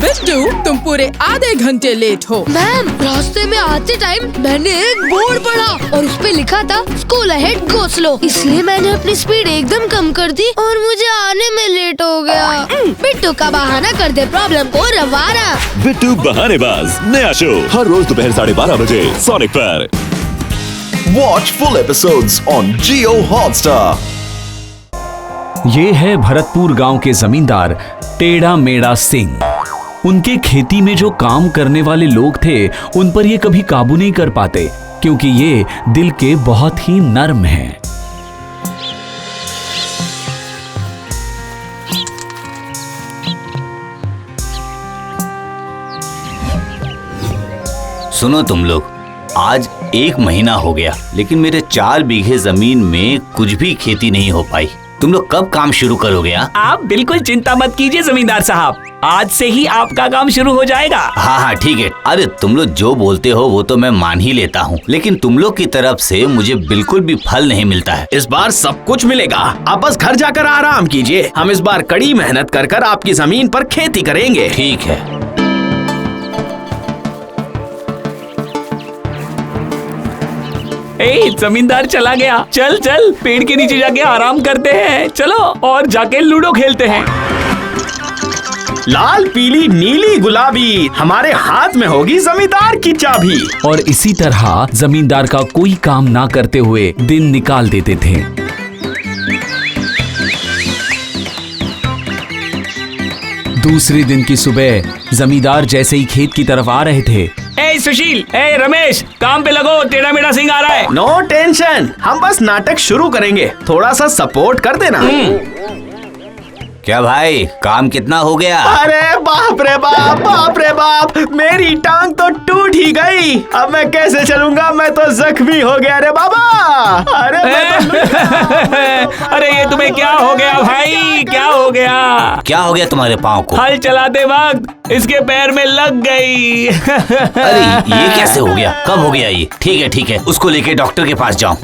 बिट्टू, तुम पूरे आधे घंटे लेट हो। मैम, रास्ते में आते टाइम मैंने एक बोर्ड पढ़ा और उस पे लिखा था स्कूल अहेड गो स्लो, इसलिए मैंने अपनी स्पीड एकदम कम कर दी और मुझे आने में लेट हो गया। बिट्टू का बहाना कर दे प्रॉब्लम को रवाना। बिट्टू बहानेबाज नया शो हर रोज दोपहर 12:30 बजे सोनिक पर। Watch full episodes on Jio Hotstar। ये है भरतपुर गांव के जमींदार टेढ़ा मेढ़ा सिंह। उनके खेती में जो काम करने वाले लोग थे उन पर ये कभी काबू नहीं कर पाते, क्योंकि ये दिल के बहुत ही नर्म हैं। सुनो तुम लोग, आज 1 महीना हो गया लेकिन मेरे 4 बीघे जमीन में कुछ भी खेती नहीं हो पाई। तुम लोग कब काम शुरू करोगे? आप बिल्कुल चिंता मत कीजिए जमींदार साहब, आज से ही आपका काम शुरू हो जाएगा। हाँ ठीक है। अरे तुम लोग जो बोलते हो वो तो मैं मान ही लेता हूँ, लेकिन तुम लोग की तरफ से मुझे बिल्कुल भी फल नहीं मिलता है। इस बार सब कुछ मिलेगा, आप बस घर जाकर आराम कीजिए। हम इस बार कड़ी मेहनत कर आपकी जमीन पर खेती करेंगे। ठीक है। जमींदार चला गया। चल चल पेड़ के नीचे जाके आराम करते हैं। चलो और जाके लूडो खेलते हैं। लाल पीली नीली गुलाबी, हमारे हाथ में होगी जमींदार की चाबी। और इसी तरह जमींदार का कोई काम ना करते हुए दिन निकाल देते थे। दूसरे दिन की सुबह जमींदार जैसे ही खेत की तरफ आ रहे थे, ए सुशील, ए रमेश, काम पे लगो, टेढ़ा मेढ़ा सिंह आ रहा है। नो टेंशन, हम बस नाटक शुरू करेंगे, थोड़ा सा सपोर्ट कर देना। क्या भाई, काम कितना हो गया? अरे बाप रे बाप, बाप रे बाप, मेरी टांग तो टूट ही गई। अब मैं कैसे चलूंगा, मैं तो जख्मी हो गया रे बाबा। अरे अरे ये तुम्हें क्या हो गया भाई, क्या हो गया? क्या हो गया तुम्हारे पाँव को? हल चलाते वक्त इसके पैर में लग गई। अरे ये कैसे हो गया, कब हो गया ये? ठीक है, उसको लेके डॉक्टर के पास जाओ।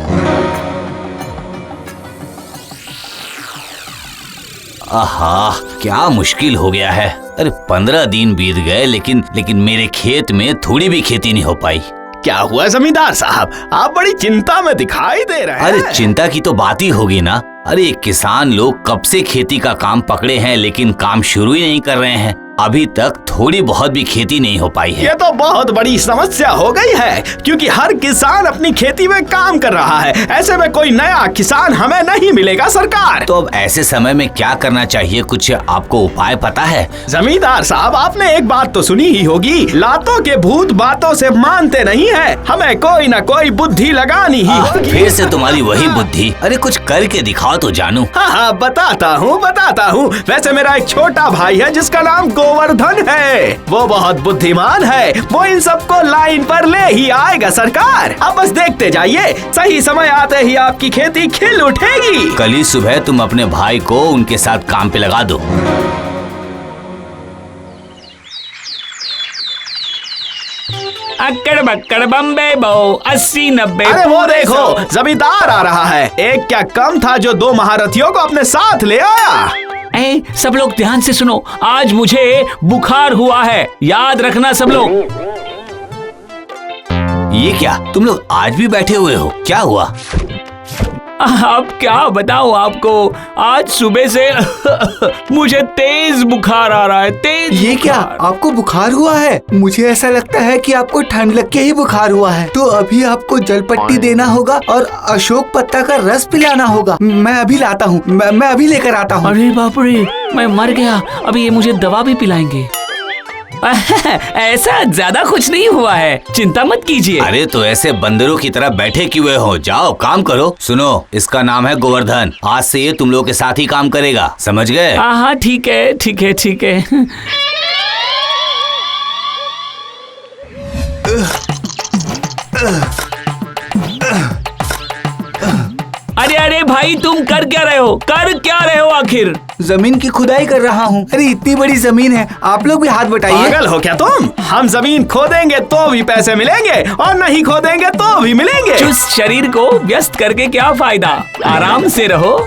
आहा, क्या मुश्किल हो गया है। अरे 15 दिन बीत गए लेकिन मेरे खेत में थोड़ी भी खेती नहीं हो पाई। क्या हुआ जमींदार साहब, आप बड़ी चिंता में दिखाई दे रहे हैं। अरे चिंता की तो बात ही होगी ना। अरे किसान लोग कब से खेती का काम पकड़े हैं लेकिन काम शुरू ही नहीं कर रहे हैं। अभी तक थोड़ी बहुत भी खेती नहीं हो पाई है। ये तो बहुत बड़ी समस्या हो गई है, क्योंकि हर किसान अपनी खेती में काम कर रहा है। ऐसे में कोई नया किसान हमें नहीं मिलेगा सरकार। तो अब ऐसे समय में क्या करना चाहिए, कुछ आपको उपाय पता है? जमींदार साहब, आपने एक बात तो सुनी ही होगी, लातों के भूत बातों से मानते नहीं है। हमें कोई न कोई बुद्धि लगानी ही होगी। फिर से तुम्हारी वही बुद्धि? अरे कुछ करके दिखाओ तो जानू। हाँ, बताता हूँ। वैसे मेरा एक छोटा भाई है जिसका नाम गोवर्धन है। वो बहुत बुद्धिमान है, वो इन सबको लाइन पर ले ही आएगा सरकार। अब बस देखते जाइए, सही समय आते ही आपकी खेती खिल उठेगी। कल ही सुबह तुम अपने भाई को उनके साथ काम पे लगा दो। अक्कड़ बक्कड़ बम्बे बो 80-90। अरे वो देखो, जमींदार आ रहा है। एक क्या कम था जो 2 महारथियों को अपने साथ ले आया। सब लोग ध्यान से सुनो, आज मुझे बुखार हुआ है, याद रखना सब लोग। ये क्या, तुम लोग आज भी बैठे हुए हो? क्या हुआ? अब क्या बताऊं आपको, आज सुबह से मुझे तेज बुखार आ रहा है, तेज। ये क्या, आपको बुखार हुआ है? मुझे ऐसा लगता है कि आपको ठंड लग के ही बुखार हुआ है। तो अभी आपको जलपट्टी देना होगा और अशोक पत्ता का रस पिलाना होगा। मैं अभी लाता हूँ, मैं अभी लेकर आता हूँ। अरे बाप रे, मैं मर गया। अभी ये मुझे दवा भी पिलाएंगे। ऐसा ज्यादा कुछ नहीं हुआ है, चिंता मत कीजिए। अरे तो ऐसे बंदरों की तरह बैठे क्यों हो, जाओ काम करो। सुनो, इसका नाम है गोवर्धन, आज से ये तुम लोग के साथ ही काम करेगा, समझ गए? हाँ ठीक है। अरे भाई, तुम कर क्या रहे हो आखिर? जमीन की खुदाई कर रहा हूँ। अरे इतनी बड़ी जमीन है, आप लोग भी हाथ बटाइए। पागल हो क्या तुम? हम जमीन खोदेंगे तो भी पैसे मिलेंगे और नहीं खोदेंगे तो भी मिलेंगे। चुस्त शरीर को व्यस्त करके क्या फायदा, आराम से रहो।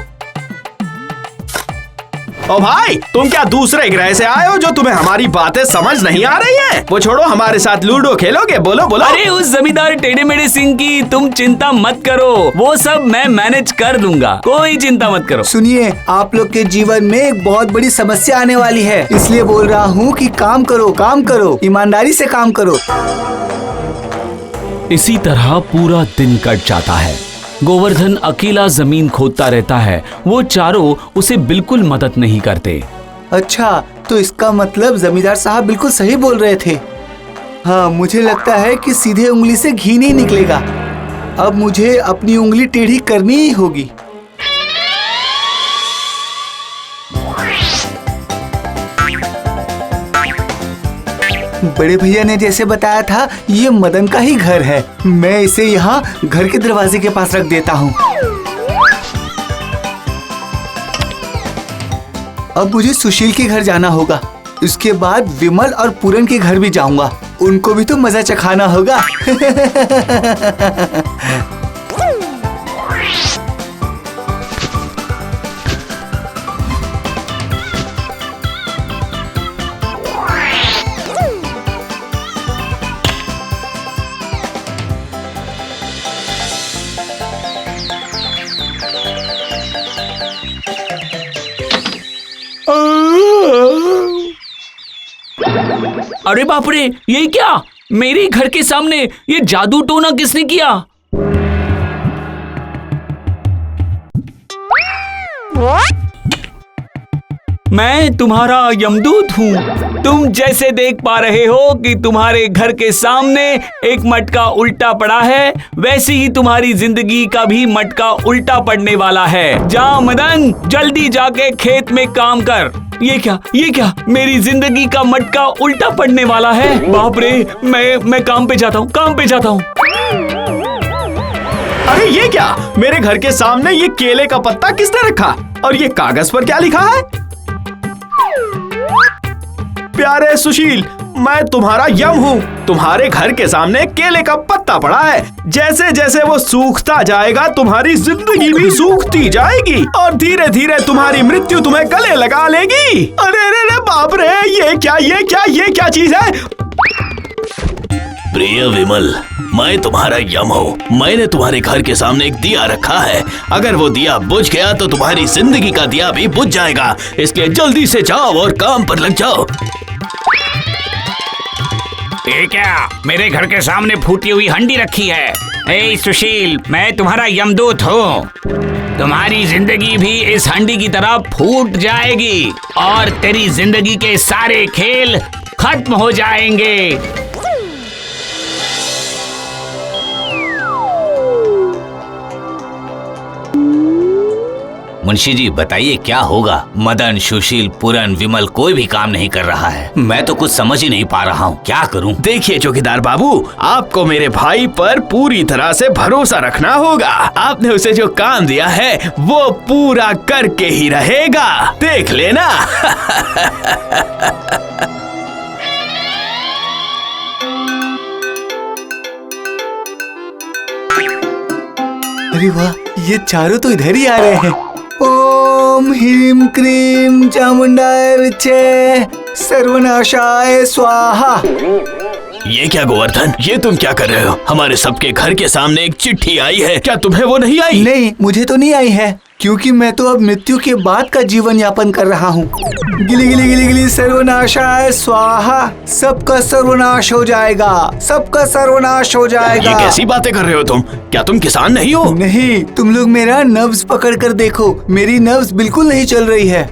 ओ भाई, तुम क्या दूसरे ग्रह से आए हो जो तुम्हें हमारी बातें समझ नहीं आ रही है? वो छोड़ो, हमारे साथ लूडो खेलोगे? बोलो बोलो। अरे उस जमींदार टेढ़े मेढ़े सिंह की तुम चिंता मत करो, वो सब मैं मैनेज कर दूंगा, कोई चिंता मत करो। सुनिए, आप लोग के जीवन में एक बहुत बड़ी समस्या आने वाली है, इसलिए बोल रहा हूँ कि काम करो, ईमानदारी से काम करो। इसी तरह पूरा दिन कट जाता है। गोवर्धन अकेला जमीन खोदता रहता है, वो चारों उसे बिल्कुल मदद नहीं करते। अच्छा, तो इसका मतलब जमींदार साहब बिल्कुल सही बोल रहे थे। हाँ, मुझे लगता है कि सीधे उंगली से घी नहीं निकलेगा। अब मुझे अपनी उंगली टेढ़ी करनी ही होगी। बड़े भैया ने जैसे बताया था, ये मदन का ही घर है। मैं इसे यहाँ घर के दरवाजे के पास रख देता हूँ। अब मुझे सुशील के घर जाना होगा। इसके बाद विमल और पूरन के घर भी जाऊंगा, उनको भी तो मजा चखाना होगा। अरे बाप रे, ये क्या? मेरे घर के सामने ये जादू टोना किसने किया? मैं तुम्हारा यमदूत हूँ। तुम जैसे देख पा रहे हो कि तुम्हारे घर के सामने एक मटका उल्टा पड़ा है, वैसे ही तुम्हारी जिंदगी का भी मटका उल्टा पड़ने वाला है। जा मदन, जल्दी जाके खेत में काम कर। ये क्या मेरी जिंदगी का मटका उल्टा पड़ने वाला है? बाप रे, मैं काम पे जाता हूँ। अरे ये क्या? मेरे घर के सामने ये केले का पत्ता किसने रखा? और ये कागज पर क्या लिखा है? प्यारे सुशील, मैं तुम्हारा यम हूँ। तुम्हारे घर के सामने केले का पत्ता पड़ा है। जैसे जैसे वो सूखता जाएगा, तुम्हारी जिंदगी भी सूखती जाएगी और धीरे धीरे तुम्हारी मृत्यु तुम्हें गले लगा लेगी। अरे अरे बाप रे, ये क्या चीज है? प्रिय विमल, मैं तुम्हारा यम हूँ। मैंने तुम्हारे घर के सामने एक दिया रखा है। अगर वो दिया बुझ गया तो तुम्हारी जिंदगी का दिया भी बुझ जाएगा। इसलिए जल्दी से जाओ और काम पर लग जाओ। ये क्या? मेरे घर के सामने फूटी हुई हंडी रखी है। ए सुशील, मैं तुम्हारा यमदूत हूँ। तुम्हारी जिंदगी भी इस हंडी की तरह फूट जाएगी और तेरी जिंदगी के सारे खेल खत्म हो जाएंगे। मुंशी जी बताइए क्या होगा? मदन, सुशील, पूरन, विमल कोई भी काम नहीं कर रहा है। मैं तो कुछ समझ ही नहीं पा रहा हूँ, क्या करूँ? देखिए चौकीदार बाबू, आपको मेरे भाई पर पूरी तरह से भरोसा रखना होगा। आपने उसे जो काम दिया है वो पूरा करके ही रहेगा, देख लेना। अरे वाह, ये चारों तो इधर ही आ रहे हैं। ओम ह्रीम क्रीम चामुंडाय विच्चे सर्वनाशाय स्वाहा। ये क्या गोवर्धन, ये तुम क्या कर रहे हो? हमारे सबके घर के सामने एक चिट्ठी आई है, क्या तुम्हें वो नहीं आई? नहीं, मुझे तो नहीं आई है, क्योंकि मैं तो अब मृत्यु के बाद का जीवन यापन कर रहा हूँ। गिली गिली गिली गिली सर्वनाशाय स्वाहा। सबका सर्वनाश हो जाएगा, सबका सर्वनाश हो जाएगा। ये कैसी बातें कर रहे हो तुम? क्या तुम किसान नहीं हो? नहीं, तुम लोग मेरा नब्ज पकड़ कर देखो, मेरी नब्ज बिल्कुल नहीं चल रही है।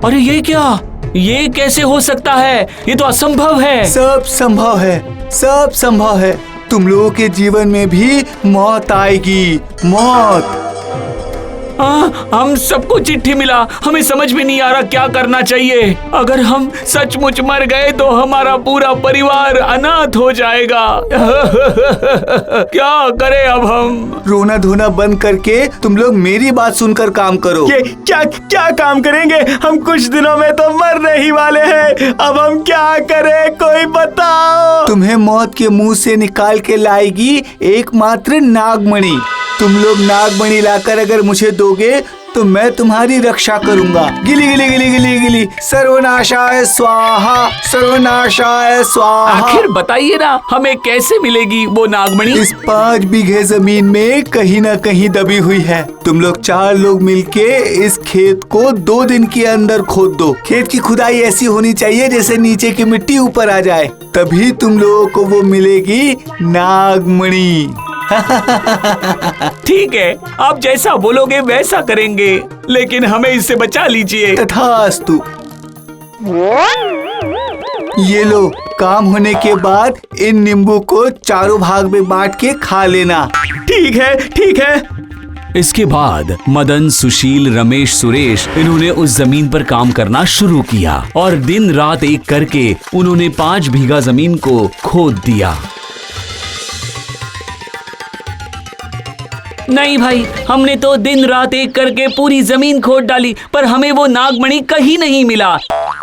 अरे ये क्या? ये कैसे हो सकता है? ये तो असंभव है। सब संभव है, सब संभव है। तुम लोगों के जीवन में भी मौत आएगी, मौत। हम सबको चिट्ठी मिला, हमें समझ में नहीं आ रहा क्या करना चाहिए। अगर हम सचमुच मर गए तो हमारा पूरा परिवार अनाथ हो जाएगा। क्या करें अब हम? रोना धोना बंद करके तुम लोग मेरी बात सुनकर काम करो। ये क्या काम करेंगे? हम कुछ दिनों में तो मरने ही वाले हैं। अब हम क्या करें, कोई बताओ। तुम्हें मौत के मुंह से निकाल के लाएगी एकमात्र नागमणि। तुम लोग नागमणि लाकर अगर मुझे दोगे तो मैं तुम्हारी रक्षा करूंगा। गिली गिली गिली गिली गिली, सर्वनाशाय स्वाहा, सर्वनाशाय स्वाहा। आखिर बताइए ना, हमें कैसे मिलेगी वो नागमणि? इस 5 बीघे जमीन में कहीं न कहीं दबी हुई है। तुम लोग 4 लोग मिलके इस खेत को 2 दिन के अंदर खोद दो। खेत की खुदाई ऐसी होनी चाहिए जैसे नीचे की मिट्टी ऊपर आ जाए, तभी तुम लोगों को वो मिलेगी नागमणि। ठीक है, आप जैसा बोलोगे वैसा करेंगे, लेकिन हमें इससे बचा लीजिए। तथास्तु। ये लो, काम होने के बाद इन नींबू को 4 भाग में बांट के खा लेना। ठीक है, ठीक है। इसके बाद मदन, सुशील, रमेश, सुरेश इन्होंने उस जमीन पर काम करना शुरू किया और दिन रात एक करके उन्होंने 5 बीघा जमीन को खोद दिया। नहीं भाई, हमने तो दिन रात एक करके पूरी जमीन खोद डाली, पर हमें वो नागमणि कहीं नहीं मिला।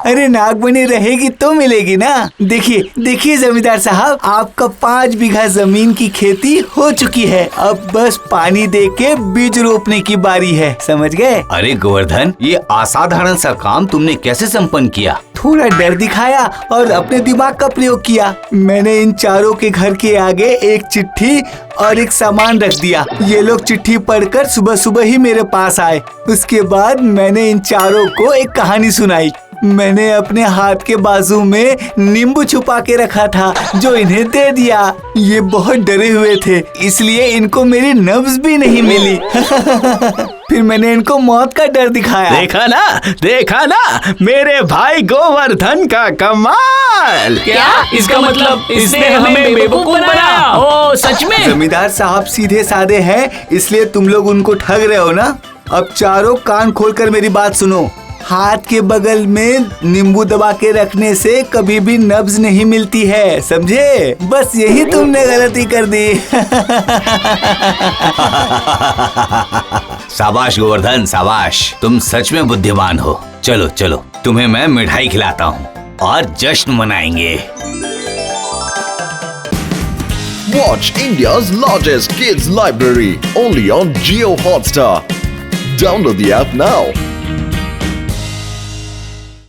अरे नागमणि रहेगी तो मिलेगी ना। देखिए देखिए जमींदार साहब, आपका 5 बीघा जमीन की खेती हो चुकी है। अब बस पानी दे के बीज रोपने की बारी है, समझ गए? अरे गोवर्धन, ये असाधारण सा काम तुमने कैसे संपन्न किया? थोड़ा डर दिखाया और अपने दिमाग का प्रयोग किया। मैंने इन चारों के घर के आगे एक चिट्ठी और एक सामान रख दिया। ये लोग चिट्ठी पढ़कर सुबह सुबह ही मेरे पास आए। उसके बाद मैंने इन चारों को एक कहानी सुनाई। मैंने अपने हाथ के बाजू में नींबू छुपा के रखा था, जो इन्हें दे दिया। ये बहुत डरे हुए थे, इसलिए इनको मेरी नब्ज भी नहीं मिली। फिर मैंने इनको मौत का डर दिखाया। देखा ना मेरे भाई गोवर्धन का कमाल। क्या इसका मतलब इसने हमें बेवकूफ बनाया? ओ सच में? जमींदार साहब सीधे साधे हैं, इसलिए तुम लोग उनको ठग रहे हो ना। अब चारों कान खोलकर मेरी बात सुनो। हाथ के बगल में नींबू दबा के रखने से कभी भी नब्ज नहीं मिलती है, समझे? बस यही तुमने गलती कर दी। शाबाश गोवर्धन, शाबाश, तुम सच में बुद्धिमान हो। चलो चलो, तुम्हें मैं मिठाई खिलाता हूँ और जश्न मनाएंगे। Watch India's largest kids library only on Jio Hotstar. Download the app now.